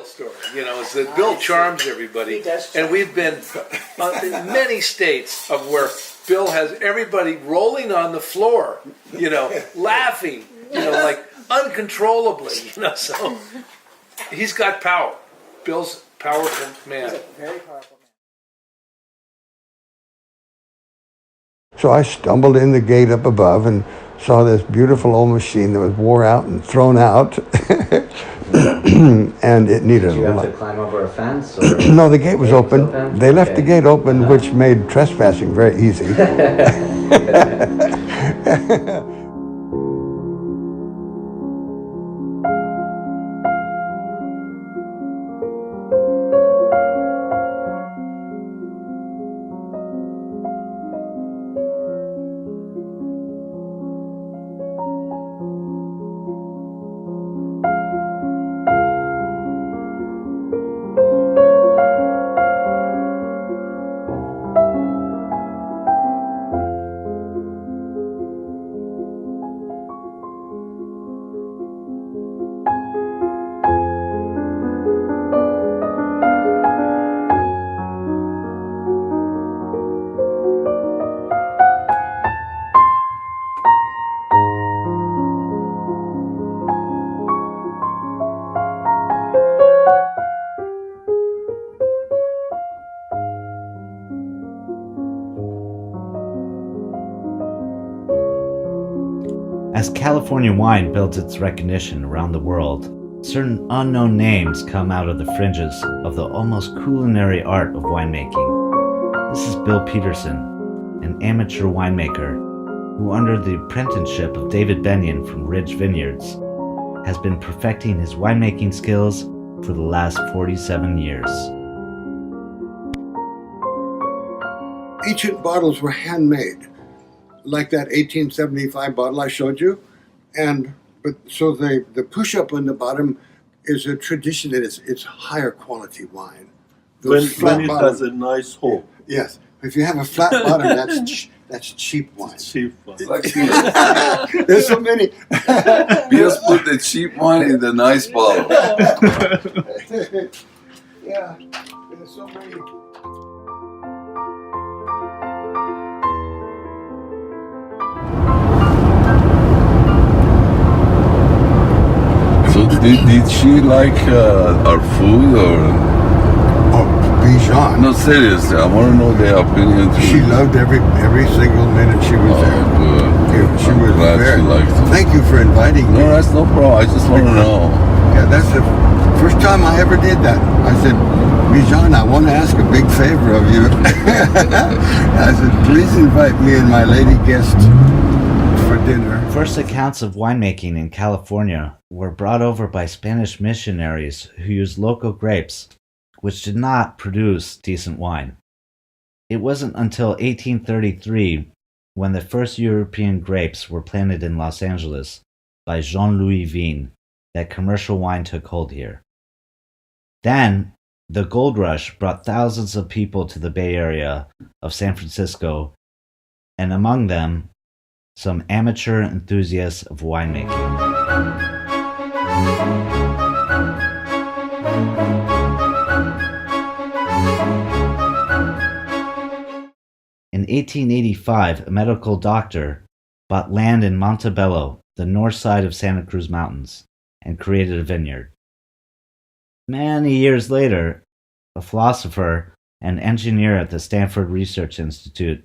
Bill's story. Is that Bill charms everybody, He does and we've been in many states of where Bill has everybody rolling on the floor, laughing, like uncontrollably, So he's got power. Bill's a powerful man. He's a very powerful man. So I stumbled in the gate up above and saw this beautiful old machine that was wore out and thrown out. And it needed Did you a have lot. to climb over a fence? Or No, the gate was open. open? They left the Okay. gate open, which made trespassing very easy. As California wine builds its recognition around the world, certain unknown names come out of the fringes of the almost culinary art of winemaking. This is Bill Peterson, an amateur winemaker who, under the apprenticeship of David Bennion from Ridge Vineyards, has been perfecting his winemaking skills for the last 47 years. Ancient bottles were handmade, like that 1875 bottle I showed you, so the push-up on the bottom is a tradition that it's higher quality wine. When Those flat it bottoms- has a nice hole. Yes, if you have a flat bottom, that's cheap wine. Cheap one. There's so many. We just put the cheap wine in the nice bottle. Yeah, there's so many. So did she like our food or? Oh, Bijan. No, seriously, I want to know their opinion too. She loved every single minute she was there. good. She I'm was glad very. she liked it. Thank you for inviting me. No, that's no problem. I just want to know. Yeah, that's the first time I ever did that. I said, Bijan, I want to ask a big favor of you. I said, please invite me and my lady guest for dinner. First accounts of winemaking in California were brought over by Spanish missionaries who used local grapes, which did not produce decent wine. It wasn't until 1833 when the first European grapes were planted in Los Angeles by Jean-Louis Vigne that commercial wine took hold here. Then, the gold rush brought thousands of people to the Bay Area of San Francisco, and among them, some amateur enthusiasts of winemaking. In 1885, a medical doctor bought land in Montebello, the north side of Santa Cruz Mountains, and created a vineyard. Many years later, a philosopher and engineer at the Stanford Research Institute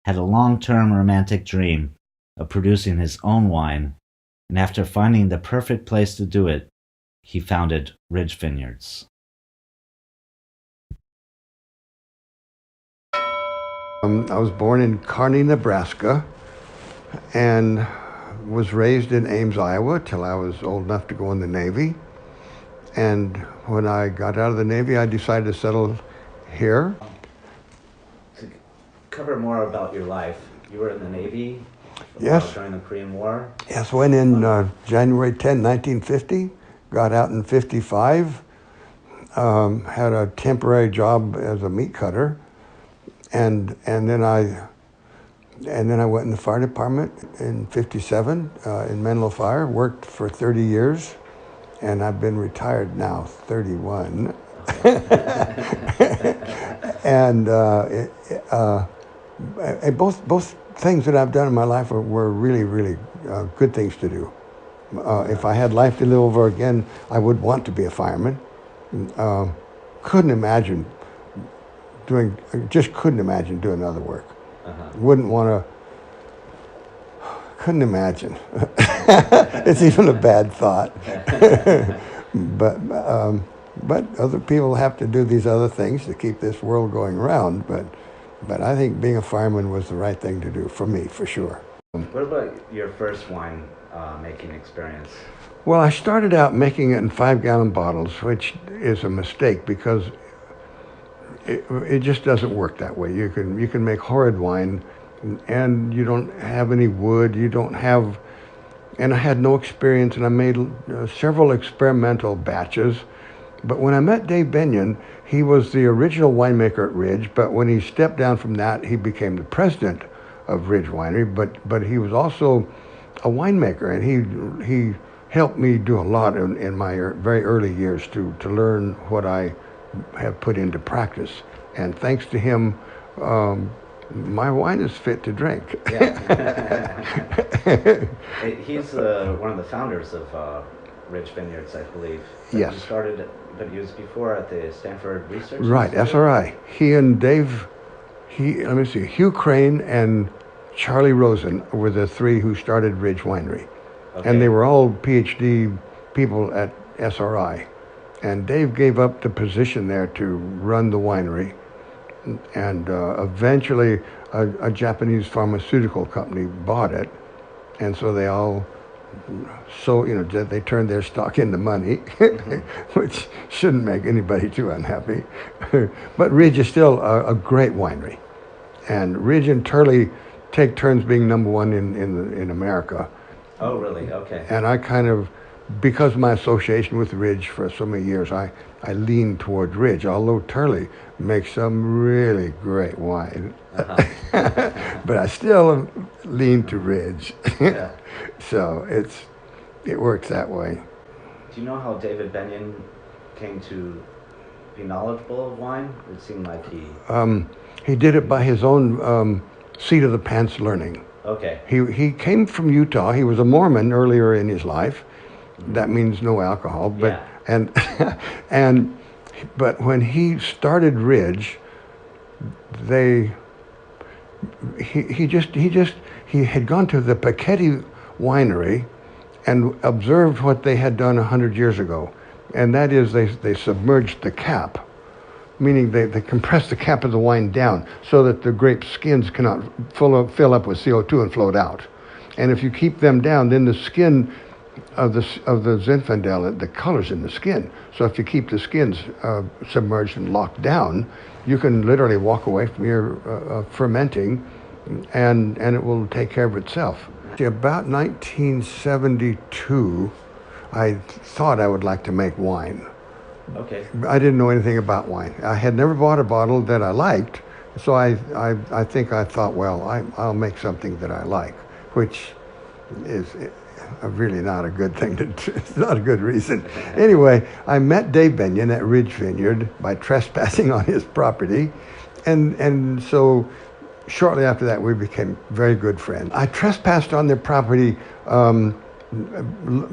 had a long-term romantic dream of producing his own wine, and after finding the perfect place to do it, he founded Ridge Vineyards. I was born in Kearney, Nebraska, and was raised in Ames, Iowa, till I was old enough to go in the Navy. And when I got out of the Navy, I decided to settle here. To cover more about your life, you were in the Navy Yes. during the Korean War. Yes, went in January 10, 1950, got out in 55, had a temporary job as a meat cutter, and then I went in the fire department in 57 in Menlo Fire, worked for 30 years, and I've been retired now 31. And both things that I've done in my life were really, really good things to do. If I had life to live over again, I would want to be a fireman. Couldn't imagine couldn't imagine doing other work. Wouldn't want to, couldn't imagine. It's even a bad thought. But other people have to do these other things to keep this world going round. But I think being a fireman was the right thing to do for me, for sure. What about your first wine making experience? Well, I started out making it in 5-gallon bottles, which is a mistake because it just doesn't work that way. You can make horrid wine, and you don't have any wood. You don't have, and I had no experience, and I made several experimental batches. But when I met Dave Bennion, he was the original winemaker at Ridge. But when he stepped down from that, he became the president of Ridge Winery. But he was also a winemaker, and he helped me do a lot in my very early years to learn what I have put into practice. And thanks to him, my wine is fit to drink. Yeah. He's one of the founders of Ridge Vineyards, I believe. Yes. He started, but he was before at the Stanford Research Right, Institute? SRI. He and Dave, let me see, Hugh Crane and Charlie Rosen were the three who started Ridge Winery. Okay. And they were all PhD people at SRI. And Dave gave up the position there to run the winery. And eventually a Japanese pharmaceutical company bought it. And so they all, they turned their stock into money, which shouldn't make anybody too unhappy. But Ridge is still a great winery. And Ridge and Turley take turns being number one in America. Oh, really? Okay. And I kind of, because of my association with Ridge for so many years, I lean toward Ridge, although Turley makes some really great wine. But I still lean to Ridge. Yeah. So it works that way. Do you know how David Bennion came to be knowledgeable of wine? It seemed like He did it by his own seat of the pants learning. Okay. He came from Utah. He was a Mormon earlier in his life. That means no alcohol. But Yeah. but when he started Ridge, he had gone to the Paquette winery and observed what they had done 100 years ago, and that is they submerged the cap, meaning they compressed the cap of the wine down so that the grape skins cannot fill up with CO2 and float out. And if you keep them down, then the skin of the Zinfandel, the color's in the skin. So if you keep the skins submerged and locked down, you can literally walk away from your fermenting, and it will take care of itself. About 1972, I thought I would like to make wine. Okay. I didn't know anything about wine. I had never bought a bottle that I liked, so I thought, well, I'll make something that I like, which is really not a good thing to do. It's not a good reason. Anyway, I met Dave Bennion at Ridge Vineyard by trespassing on his property, and so shortly after that we became very good friends. I trespassed on their property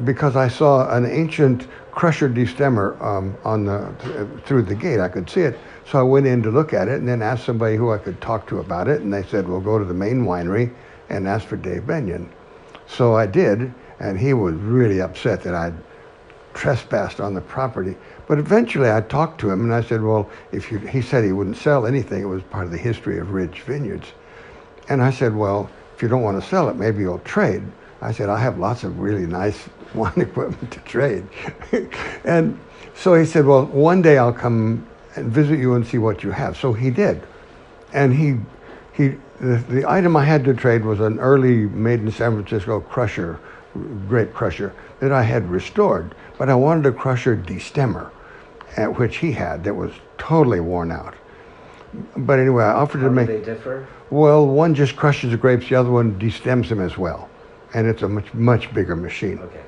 because I saw an ancient crusher destemmer through the gate. I could see it, so I went in to look at it and then asked somebody who I could talk to about it, and they said, well, go to the main winery and ask for Dave Bennion. So I did, and he was really upset that I'd trespassed on the property. But eventually I talked to him and I said, well, he said he wouldn't sell anything. It was part of the history of Ridge Vineyards. And I said, well, if you don't want to sell it, maybe you'll trade. I said, I have lots of really nice wine equipment to trade. And so he said, well, one day I'll come and visit you and see what you have. So he did. And the item I had to trade was an early made in San Francisco crusher, grape crusher, that I had restored. But I wanted a crusher destemmer, which he had, that was totally worn out. But anyway, I offered to make... How do they differ? Well, one just crushes the grapes, the other one destems them as well. And it's a much, much bigger machine. Okay.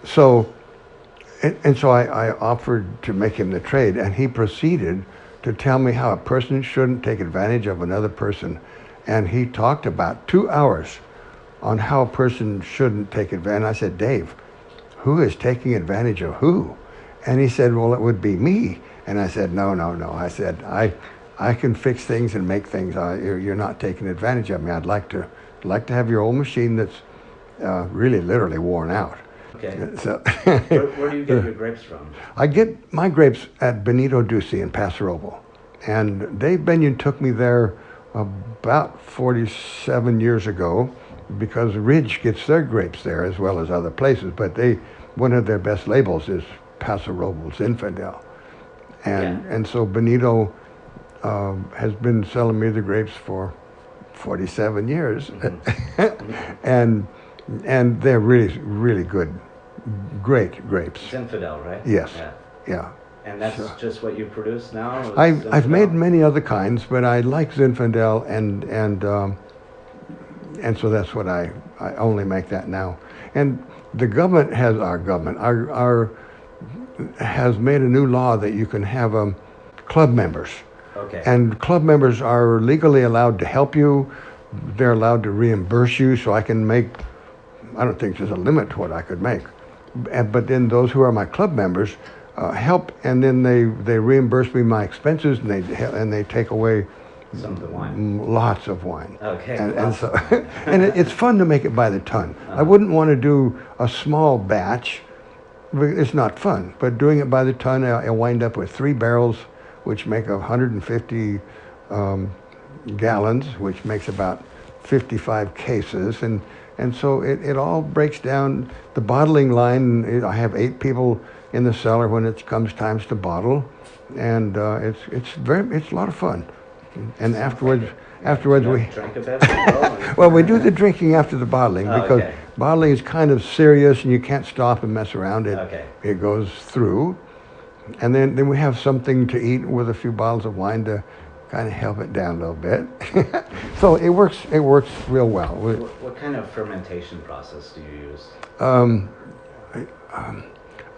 So And so I offered to make him the trade, and he proceeded to tell me how a person shouldn't take advantage of another person. And he talked about 2 hours on how a person shouldn't take advantage. I said, Dave, who is taking advantage of who? And he said, well, it would be me. And I said, no. I said, I can fix things and make things. You're not taking advantage of me. I'd like to have your old machine that's really literally worn out. Okay. So Where do you get your grapes from? I get my grapes at Benito Ducey in Paso Robles. And Dave Benyon took me there about 47 years ago because Ridge gets their grapes there as well as other places. But one of their best labels is Paso Robles Infidel. And so Benito has been selling me the grapes for 47 years. Mm-hmm. and they're really, really good, great grapes. It's Infidel, right? Yes. Yeah. And that's just what you produce now? I've made many other kinds, but I like Zinfandel, and so that's what I only make that now. And the government has has made a new law that you can have club members. Okay. And club members are legally allowed to help you. They're allowed to reimburse you, so I can make, I don't think there's a limit to what I could make. But then those who are my club members help, and then they reimburse me my expenses, and they take away some of the wine. Lots of wine. Okay. And so, and it's fun to make it by the ton. I wouldn't want to do a small batch. It's not fun. But doing it by the ton, I wind up with 3 barrels, which make 150 gallons, which makes about 55 cases, and so it all breaks down. The bottling line, I have 8 people in the cellar when it comes times to bottle, and it's a lot of fun. And afterwards we drink a bit. well, we do the drinking after the bottling because okay. Bottling is kind of serious and you can't stop and mess around. It goes through, and then we have something to eat with a few bottles of wine to kind of help it down a little bit. So it works real well. What kind of fermentation process do you use?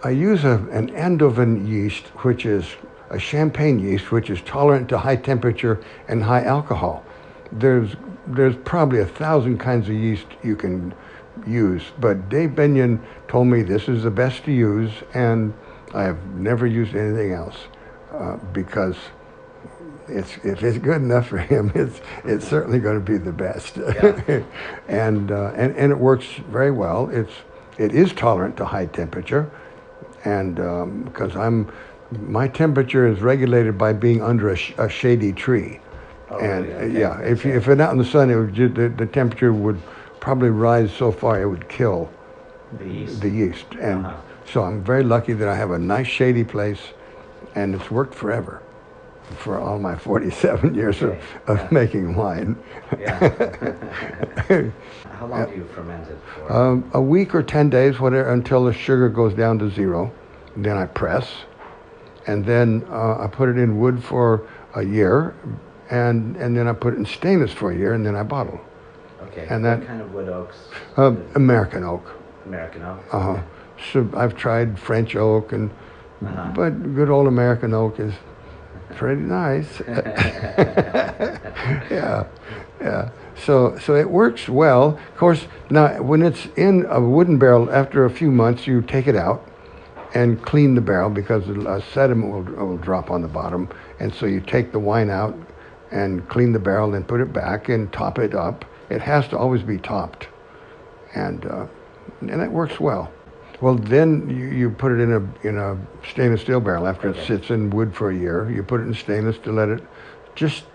I use an Andovan yeast, which is a champagne yeast, which is tolerant to high temperature and high alcohol. There's probably 1,000 kinds of yeast you can use, but Dave Benyon told me this is the best to use, and I have never used anything else because if it's good enough for him, it's certainly going to be the best. Yeah. and it works very well. It is tolerant to high temperature, and because my temperature is regulated by being under a shady tree. Oh, and really? Okay. yeah, if it's out in the sun, the temperature would probably rise so far it would kill the yeast. And so I'm very lucky that I have a nice shady place, and it's worked forever for all my 47 years of making wine. Yeah. How long do you ferment it for? A week or 10 days, whatever, until the sugar goes down to 0. And then I press, and then I put it in wood for a year, and then I put it in stainless for a year, and then I bottle. Okay. And what that kind of wood oaks? American oak. American oak. Uh-huh. So I've tried French oak, but good old American oak is pretty nice. Yeah. So it works well. Of course, now when it's in a wooden barrel, after a few months, you take it out and clean the barrel because a sediment will drop on the bottom. And so you take the wine out and clean the barrel and put it back and top it up. It has to always be topped, and it works well. Well, then you put it in a stainless steel barrel after it sits in wood for a year. You put it in stainless to let it just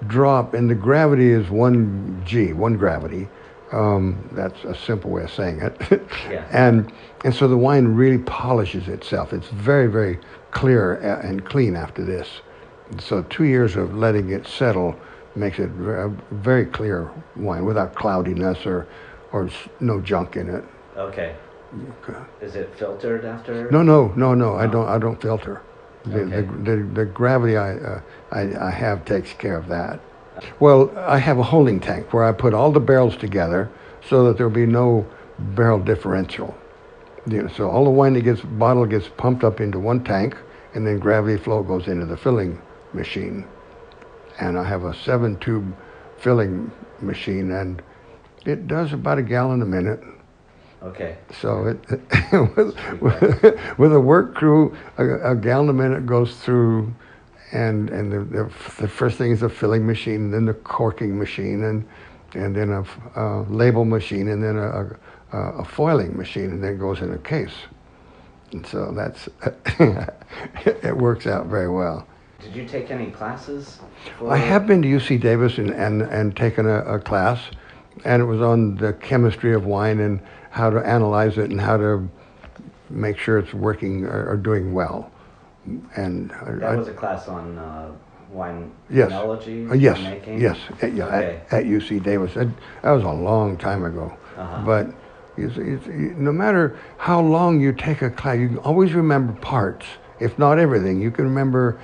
drop, and the gravity is 1 G, 1 gravity. That's a simple way of saying it. Yeah. And so the wine really polishes itself. It's very, very clear and clean after this. So 2 years of letting it settle makes it a very clear wine without cloudiness or no junk in it. Okay. Is it filtered after? No. I don't filter. Okay. The gravity I have takes care of that. Well, I have a holding tank where I put all the barrels together so that there'll be no barrel differential. So all the wine that gets bottled gets pumped up into one tank, and then gravity flow goes into the filling machine. And I have a 7-tube filling machine, and it does about a gallon a minute. Okay. So with a work crew, a gallon a minute goes through, and the first thing is a filling machine, and then the corking machine, and then a label machine, and then a foiling machine, and then it goes in a case. And so that's it works out very well. Did you take any classes? I have been to UC Davis and taken a class, and it was on the chemistry of wine and how to analyze it and how to make sure it's working or doing well. And That was a class on wine yes, enology, yes, making? yes, Okay. at UC Davis. That was a long time ago, Uh-huh. but no matter how long you take a class, you can always remember parts. If not everything, you can remember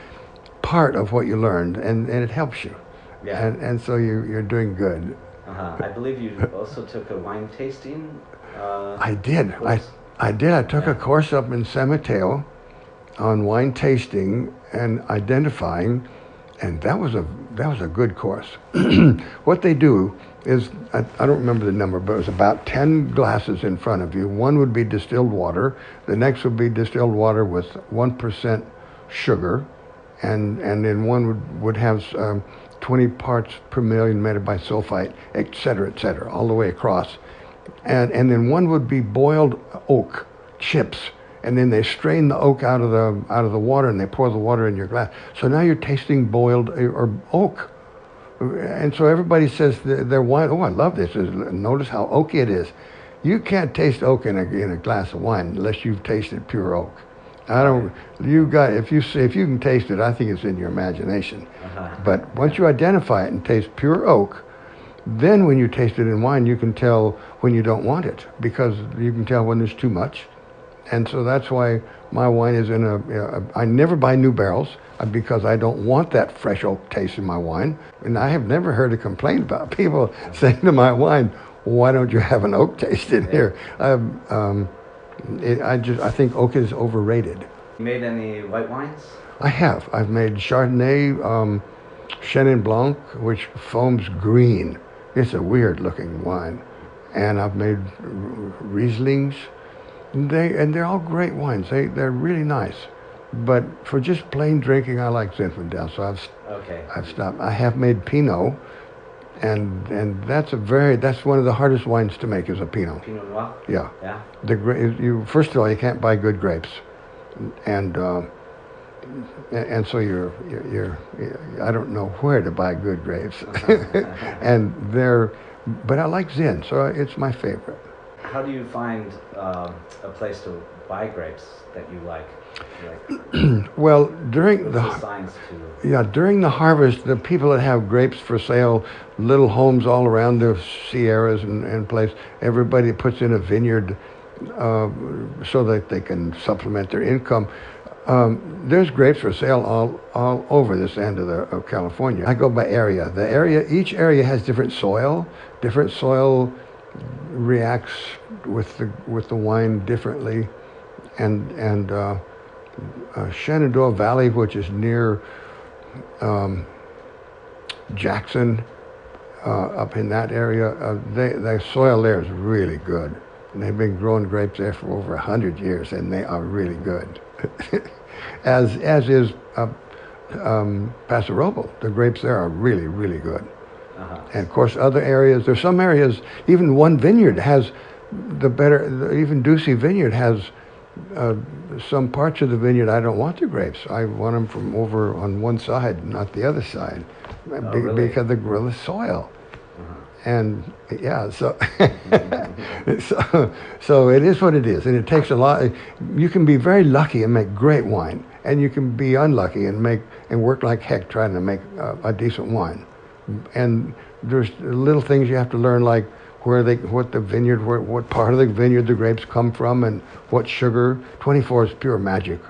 part of what you learned, and it helps you. Yeah. And so you're doing good. I believe you also took a wine tasting. I did. course? I did. I took a Yeah. course up in San Mateo on wine tasting and identifying, and that was a good course. What they do is, I don't remember the number, but it was about 10 glasses in front of you. One would be distilled water. The next would be distilled water with 1% sugar, and then one would have 20 parts per million metabisulfite, et cetera, all the way across. And then one would be boiled oak chips, and then they strain the oak out of the water, and they pour the water in your glass. So now you're tasting boiled or oak. And so everybody says their wine, oh, I love this. Notice how oaky it is. You can't taste oak in a glass of wine unless you've tasted pure oak. If you can taste it, I think it's in your imagination. But once you identify it and taste pure oak, then when you taste it in wine, you can tell when you don't want it, because you can tell when there's too much. And so that's why my wine is I never buy new barrels because I don't want that fresh oak taste in my wine. And I have never heard a complaint about people saying to my wine, why don't you have an oak taste in here? I think oak is overrated. You made any white wines? I have. I've made Chardonnay, Chenin Blanc, which foams green. It's a weird looking wine. And I've made Rieslings. They're all great wines. They're really nice. But for just plain drinking, I like Zinfandel. So I've stopped. I have made Pinot, and that's one of the hardest wines to make is a Pinot. Pinot Noir? Yeah. Yeah. First of all, you can't buy good grapes, and so you're I don't know where to buy good grapes, but I like Zin, so it's my favorite. How do you find a place to buy grapes that you like? Well, during What's the signs to? Yeah, during the harvest, the people that have grapes for sale, little homes all around the Sierras and place, everybody puts in a vineyard so that they can supplement their income. There's grapes for sale all over this end of California. I go by area. Each area has different soil. Different soil reacts with the wine differently, and Shenandoah Valley, which is near Jackson, up in that area, the soil there is really good. And they've been growing grapes there for over 100 years, and they are really good. as is Paso Robles. The grapes there are really, really good. And of course, other areas, there's some areas, even one vineyard has even Ducey Vineyard has some parts of the vineyard I don't want the grapes. I want them from over on one side, not the other side, really? because of the soil. And yeah, so so it is what it is, and it takes a lot. You can be very lucky and make great wine, and you can be unlucky and work like heck trying to make a decent wine. And there's little things you have to learn, like what part of the vineyard the grapes come from, and what sugar. 24 is pure magic,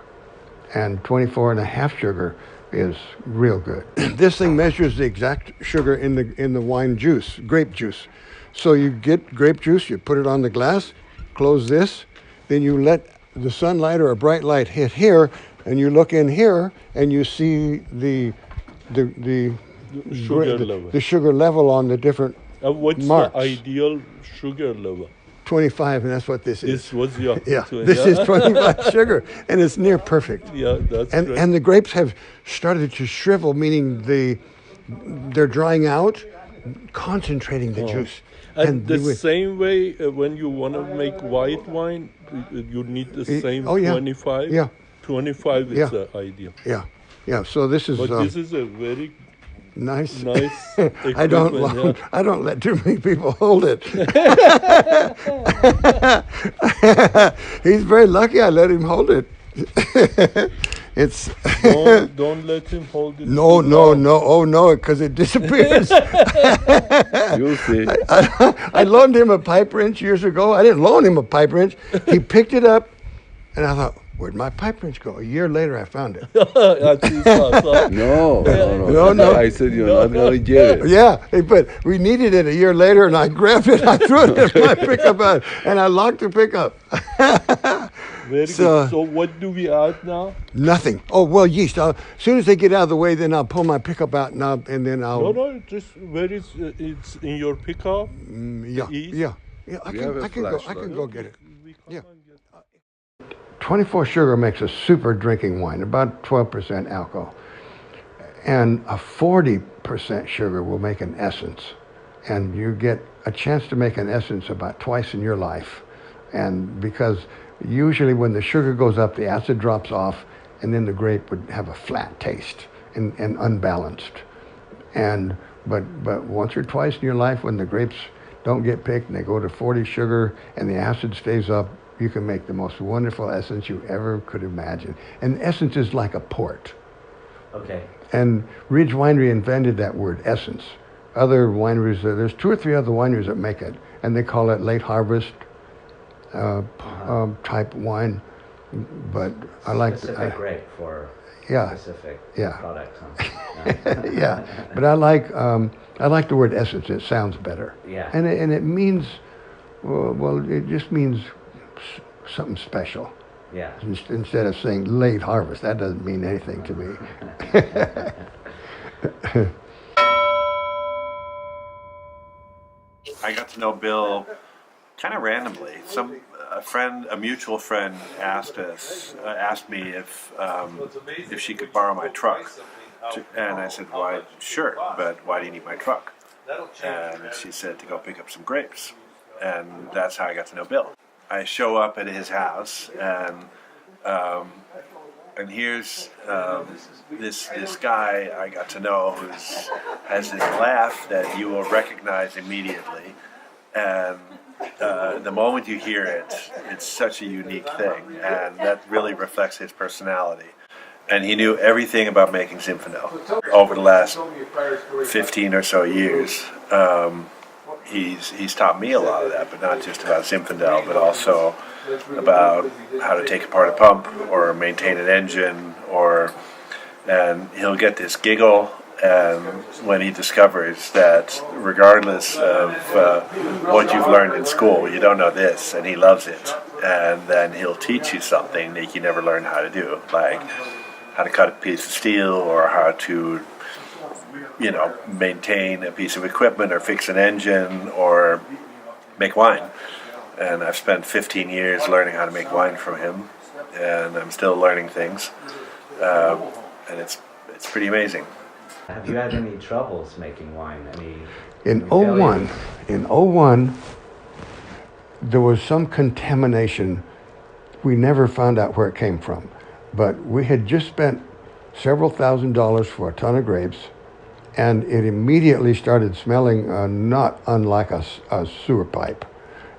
and 24.5 sugar is real good. This thing measures the exact sugar in the wine juice, grape juice. So you get grape juice, you put it on the glass, close this, then you let the sunlight or a bright light hit here, and you look in here, and you see the Sugar level. the sugar level on the different What's marks. the ideal sugar level? 25, and that's what this is. This was your Yeah, this is 25 sugar, and it's near perfect. Yeah, that's And great. and the grapes have started to shrivel, meaning they're drying out, concentrating the juice. And the you- same way, when you want to make white wine, you need the same oh, yeah. 25. Yeah. 25 is Yeah. the idea. yeah. So this is But this is a very nice. nice I don't equipment, I don't let too many people hold it. He's very lucky I let him hold it. It's Don't let him hold it. no, too no, long. no. Oh no, because it disappears. You'll see. I loaned him a pipe wrench years ago. I didn't loan him a pipe wrench. He picked it up, and I thought, where'd my pipe wrench go? A year later, I found it. That's his thought. No. I said you're not gonna get it. Yeah, but we needed it a year later, and I grabbed it, I threw it in my pickup, and I locked the pickup. Very So- good. So what do we add now? Nothing. Oh well, yeast. As soon as they get out of the way, then I'll pull my pickup out, and then I'll. No, just where is it's in your pickup? Yeah, yeast? yeah. I We have a can go. I flashlight. can go get it. We come Yeah. and get 24 sugar makes a super drinking wine, about 12% alcohol. And a 40% sugar will make an essence. And you get a chance to make an essence about twice in your life. And because usually when the sugar goes up, the acid drops off, and then the grape would have a flat taste and unbalanced. But once or twice in your life, when the grapes don't get picked and they go to 40 sugar and the acid stays up, you can make the most wonderful essence you ever could imagine. And essence is like a port. Okay. And Ridge Winery invented that word, essence. Other wineries, there's 2 or 3 other wineries that make it, and they call it late harvest type wine. But I like Specific grape for yeah, specific yeah. products. Huh? yeah. But I like the word essence. It sounds better. Yeah. And it means, well, it just means something special. Yeah. Instead of saying late harvest, that doesn't mean anything to me. I got to know Bill kind of randomly. A mutual friend, asked me if she could borrow my truck, and I said, "Why, sure, but why do you need my truck?" And she said to go pick up some grapes, and that's how I got to know Bill. I show up at his house, and here's this guy I got to know who has this laugh that you will recognize immediately, and the moment you hear it, it's such a unique thing, and that really reflects his personality. And he knew everything about making Zinfandel. Over the last 15 or so years, he's taught me a lot of that, but not just about Zinfandel, but also about how to take apart a pump or maintain an engine, and he'll get this giggle and when he discovers that regardless of what you've learned in school, you don't know this, and he loves it, and then he'll teach you something that you never learned how to do, like how to cut a piece of steel or how to maintain a piece of equipment or fix an engine or make wine. And I've spent 15 years learning how to make wine from him, and I'm still learning things, and it's pretty amazing. Have you had any troubles making wine? In failures? 01, there was some contamination. We never found out where it came from, but we had just spent several $1,000s for a ton of grapes, and it immediately started smelling not unlike a sewer pipe.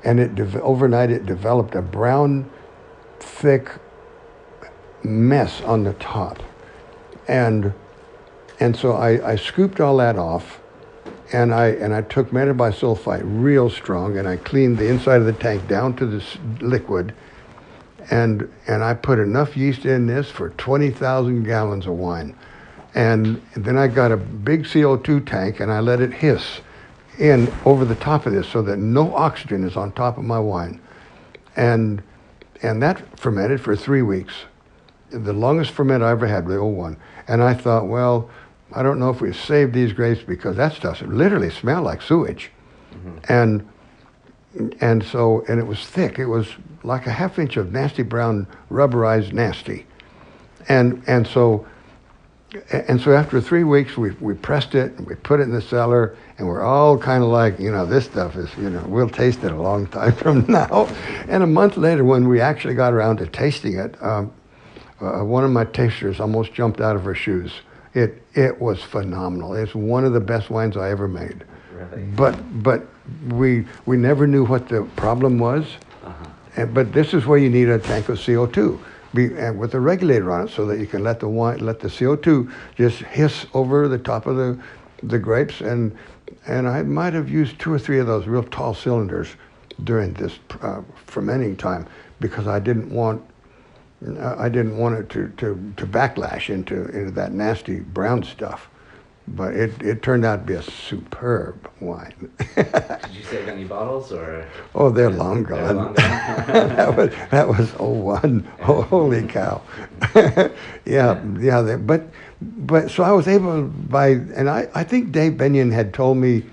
And overnight it developed a brown, thick mess on the top. And so I scooped all that off, and I took metabisulfite real strong, and I cleaned the inside of the tank down to this liquid, and I put enough yeast in this for 20,000 gallons of wine. And then I got a big CO2 tank, and I let it hiss in over the top of this so that no oxygen is on top of my wine. And And that fermented for 3 weeks. The longest ferment I ever had, the old one. And I thought, well, I don't know if we've saved these grapes because that stuff literally smelled like sewage. And so it was thick. It was like a half inch of nasty brown rubberized nasty. And so after 3 weeks, we pressed it and we put it in the cellar, and we're all kind of like, this stuff is, we'll taste it a long time from now. And a month later, when we actually got around to tasting it, one of my tasters almost jumped out of her shoes. It was phenomenal. It's one of the best wines I ever made. Really? But we never knew what the problem was. But this is where you need a tank of CO2. And with a regulator on it, so that you can let the CO2 just hiss over the top of the grapes. And I might have used 2 or 3 of those real tall cylinders during this fermenting time, because I didn't want it to backlash into that nasty brown stuff. But it turned out to be a superb wine. Did you save any bottles, or? Oh, they're long gone. They're long gone. that was 01. Holy cow. But so I was able and I think Dave Bennion had told me,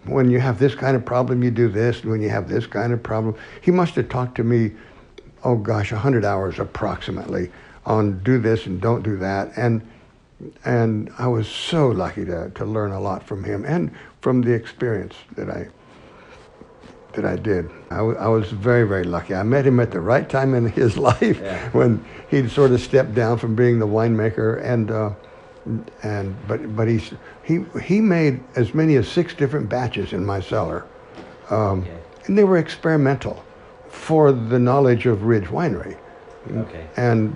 when you have this kind of problem, you do this, and when you have this kind of problem, he must have talked to me, 100 hours approximately on do this and don't do that. And I was so lucky to learn a lot from him and from the experience that I did. I was very, very lucky. I met him at the right time in his life, when he'd sort of stepped down from being the winemaker, but he made as many as 6 different batches in my cellar, and they were experimental for the knowledge of Ridge Winery.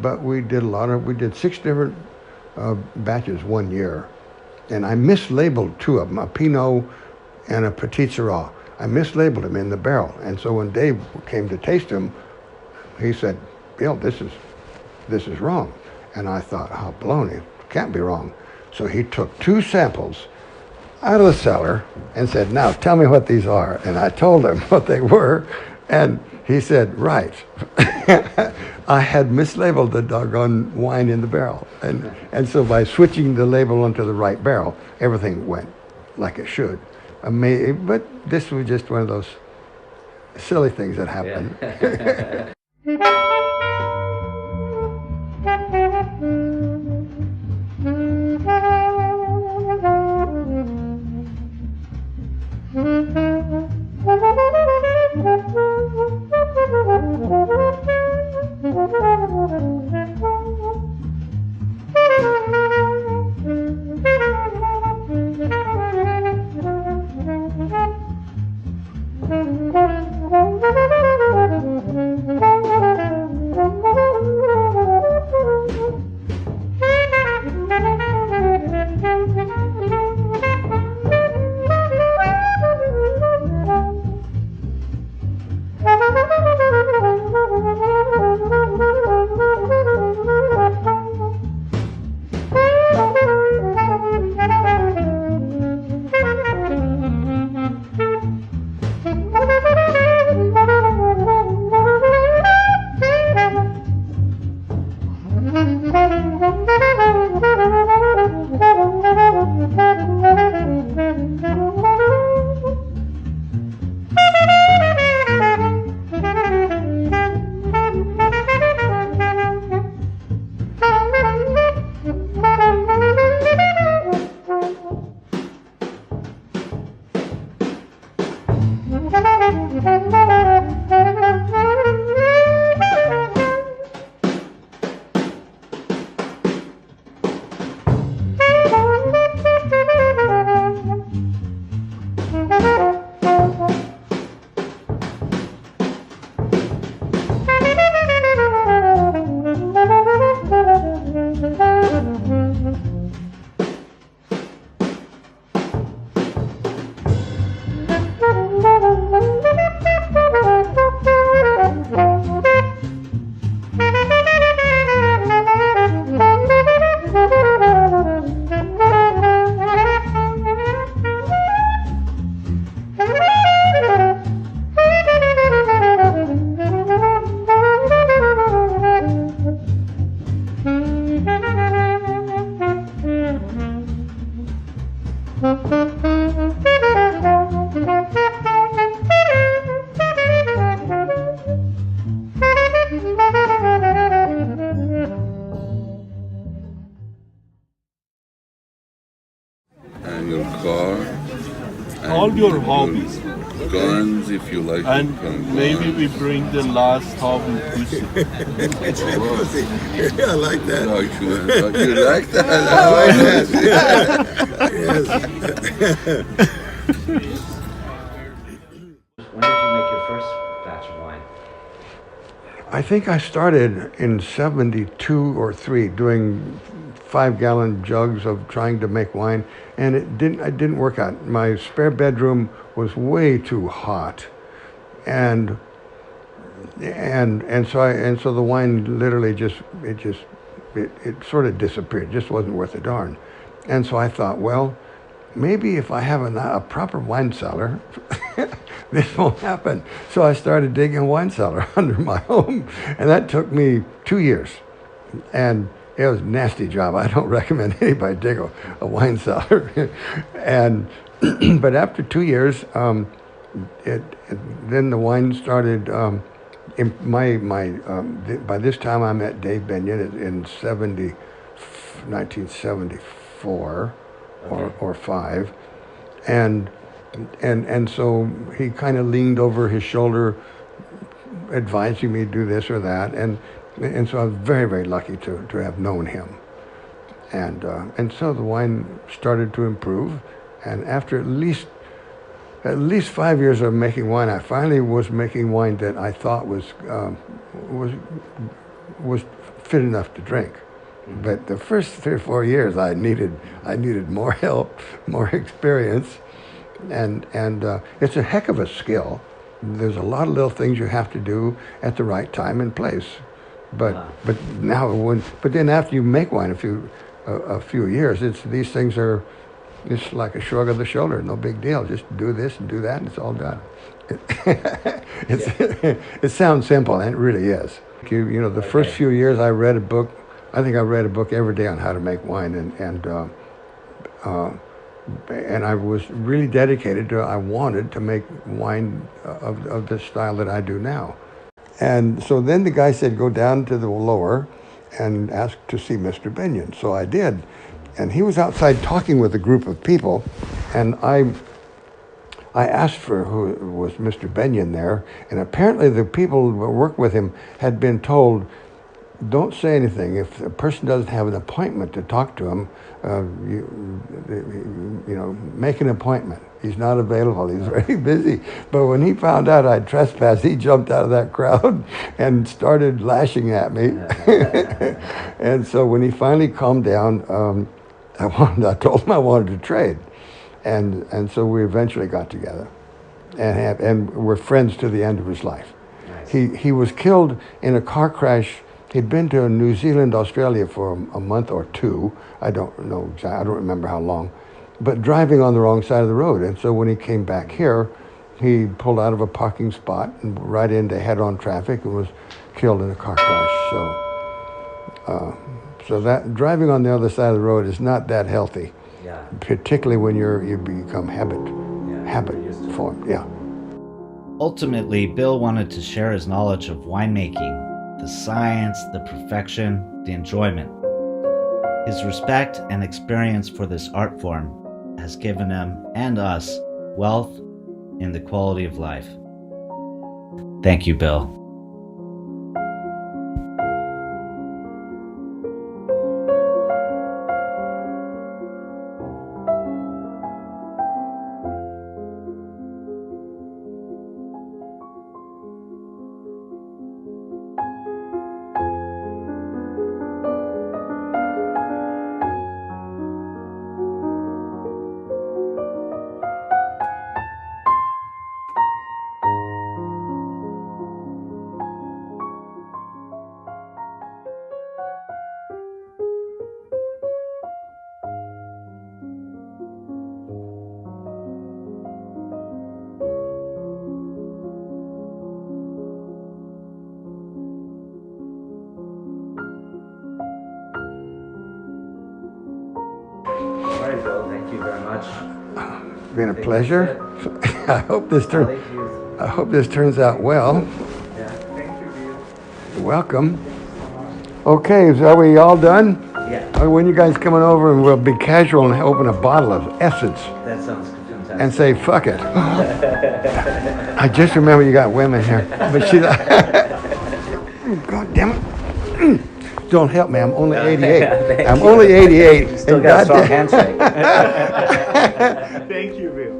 But we did 6 different batches one year, and I mislabeled 2 of them, a Pinot and a Petit Syrah. I mislabeled them in the barrel, and so when Dave came to taste them, he said, "Bill, this is wrong." And I thought, "Oh, baloney, can't be wrong." So he took 2 samples out of the cellar and said, "Now tell me what these are." And I told him what they were, and he said, "Right." I had mislabeled the doggone wine in the barrel. And so by switching the label onto the right barrel, everything went like it should. But this was just one of those silly things that happen. Thank you. your car, and All your hobbies. guns if you like. And to gun maybe we guns. bring the last hobby, pussy. I like that. Like you like that? I like that. When did you make your first batch of wine? I think I started in 72 or 3 doing 5-gallon jugs of trying to make wine, and it didn't work out. My spare bedroom was way too hot, and so the wine literally it sort of disappeared. It just wasn't worth a darn. And so I thought, well, maybe if I have a proper wine cellar, this won't happen. So I started digging a wine cellar under my home, and that took me 2 years. And it was a nasty job. I don't recommend anybody dig a wine cellar. But after 2 years, then the wine started. By this time, I met Dave Bennion in 1974 or 5, and so he kind of leaned over his shoulder, advising me to do this or that, and so I was very, very lucky to have known him, and so the wine started to improve, and after at least 5 years of making wine, I finally was making wine that I thought was fit enough to drink. But the first 3 or 4 years, I needed more help, more experience, and it's a heck of a skill. There's a lot of little things you have to do at the right time and place. But then after you make wine a few years, these things are. It's like a shrug of the shoulder, no big deal. Just do this and do that, and it's all done. It sounds simple, and it really is. You know, the first few years I read a book. I think I read a book every day on how to make wine, and I was really dedicated to. I wanted to make wine of the style that I do now. And so then the guy said, go down to the lower and ask to see Mr. Bennion. So I did. And he was outside talking with a group of people, and I asked for who was Mr. Bennion there, and apparently the people who worked with him had been told, don't say anything. If a person doesn't have an appointment to talk to him, make an appointment. He's not available. He's very busy. But when he found out I'd trespassed, he jumped out of that crowd and started lashing at me. And so when he finally calmed down, I told him I wanted to trade, and so we eventually got together, and we're friends to the end of his life. Nice. He was killed in a car crash. He'd been to New Zealand, Australia for a month or 2. I don't know exactly. I don't remember how long, but driving on the wrong side of the road. And so when he came back here, he pulled out of a parking spot and right into head-on traffic and was killed in a car crash. So that driving on the other side of the road is not that healthy, particularly when you become habit formed. Yeah. Ultimately, Bill wanted to share his knowledge of winemaking, the science, the perfection, the enjoyment. His respect and experience for this art form has given him and us wealth in the quality of life. Thank you, Bill. All right, Bill, thank you very much. It's been a pleasure. I hope this turns out well. Yeah, thank you, Bill. You're welcome. Okay, so are we all done? Yeah. when you guys coming over and we'll be casual and open a bottle of Essence That sounds fantastic. and say, fuck it. I just remember you got women here. But she's like, God damn it. Don't help me, I'm only 88. I'm only 88. Still and got a strong goddamn- handshake. Thank you, man.